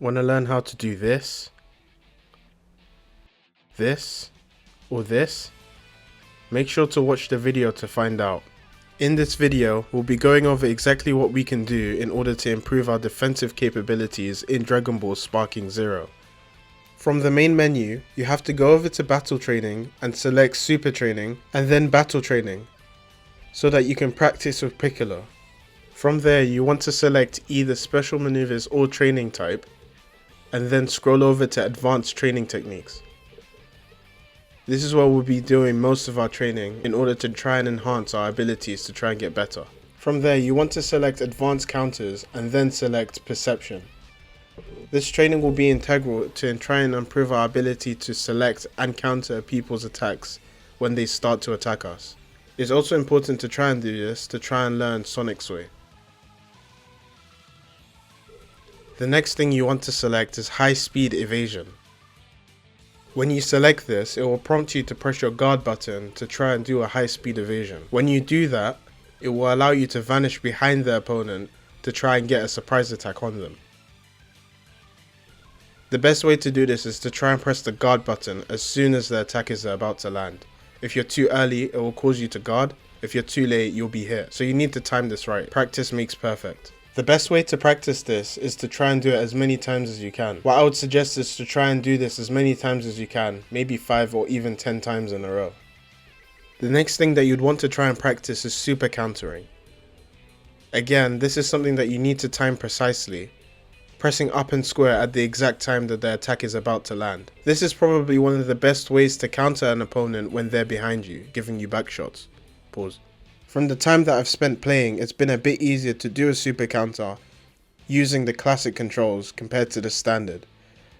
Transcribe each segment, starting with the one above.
Want to learn how to do this, or this? Make sure to watch the video to find out. In this video, we'll be going over exactly what we can do in order to improve our defensive capabilities in Dragon Ball Sparking Zero. From the main menu, you have to go over to Battle Training and select Super Training and then Battle Training, so that you can practice with Piccolo. From there, you want to select either Special Maneuvers or Training Type, and then scroll over to Advanced Training Techniques. This is where we'll be doing most of our training in order to try and enhance our abilities to try and get better. From there, you want to select Advanced Counters and then select Perception. This training will be integral to try and improve our ability to select and counter people's attacks when they start to attack us. It's also important to try and do this to try and learn Sonic Sway. The next thing you want to select is High Speed Evasion. When you select this, it will prompt you to press your guard button to try and do a high speed evasion. When you do that, it will allow you to vanish behind the opponent to try and get a surprise attack on them. The best way to do this is to try and press the guard button as soon as the attack is about to land. If you're too early, it will cause you to guard. If you're too late, you'll be hit. So you need to time this right. Practice makes perfect. The best way to practice this is to try and do it as many times as you can. What I would suggest is to try and do this as many times as you can, maybe 5 or even 10 times in a row. The next thing that you'd want to try and practice is super countering. Again, this is something that you need to time precisely, pressing up and square at the exact time that the attack is about to land. This is probably one of the best ways to counter an opponent when they're behind you, giving you back shots. Pause. From the time that I've spent playing, it's been a bit easier to do a super counter using the classic controls compared to the standard.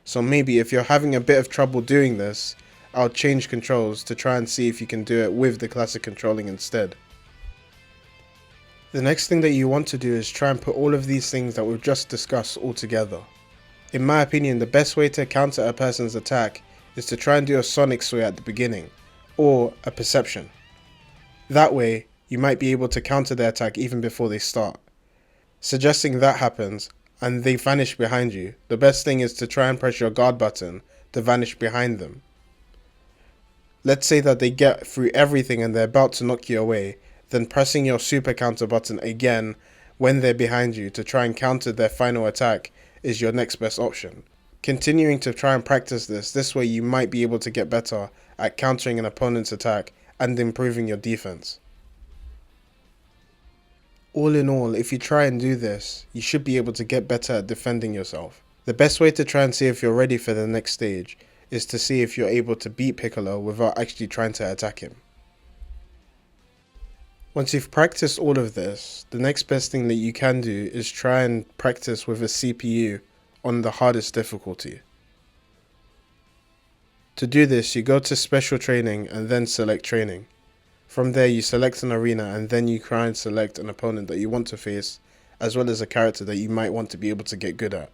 So maybe if you're having a bit of trouble doing this, I'll change controls to try and see if you can do it with the classic controlling instead. The next thing that you want to do is try and put all of these things that we've just discussed all together. In my opinion, the best way to counter a person's attack is to try and do a Sonic Sway at the beginning, or a Perception. That way, you might be able to counter their attack even before they start. Suggesting that happens and they vanish behind you, the best thing is to try and press your guard button to vanish behind them. Let's say that they get through everything and they're about to knock you away, then pressing your super counter button again when they're behind you to try and counter their final attack is your next best option. Continuing to try and practice this way you might be able to get better at countering an opponent's attack and improving your defense. All in all, if you try and do this, you should be able to get better at defending yourself. The best way to try and see if you're ready for the next stage is to see if you're able to beat Piccolo without actually trying to attack him. Once you've practiced all of this, the next best thing that you can do is try and practice with a CPU on the hardest difficulty. To do this, you go to Special Training and then select Training. From there, you select an arena and then you try and select an opponent that you want to face, as well as a character that you might want to be able to get good at.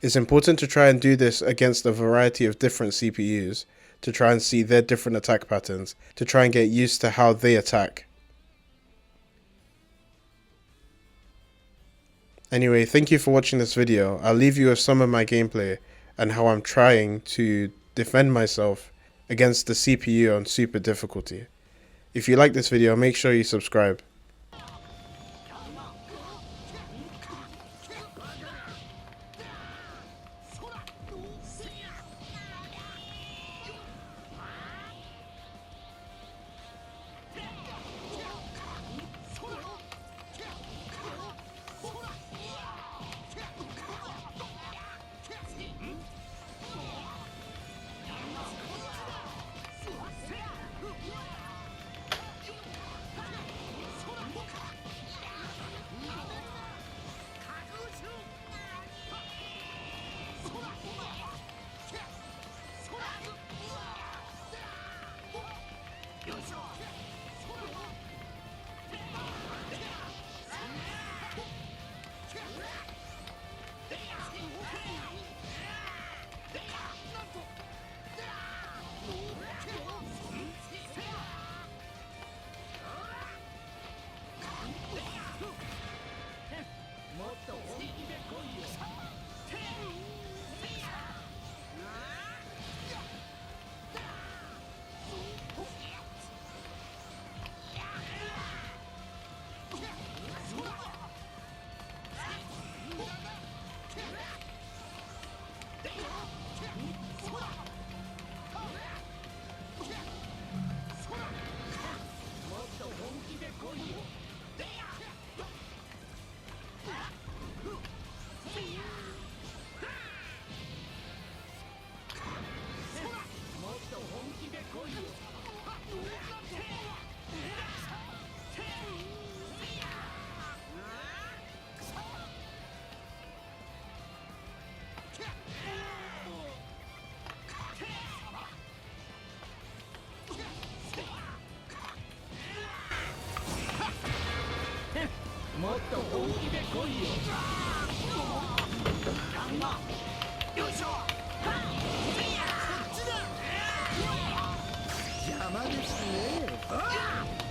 It's important to try and do this against a variety of different CPUs to try and see their different attack patterns, to try and get used to how they attack. Anyway, thank you for watching this video. I'll leave you with some of my gameplay and how I'm trying to defend myself against the CPU on super difficulty. If you like this video, make sure you subscribe. もっと本気で来いよ。よいしょ。邪魔ですね。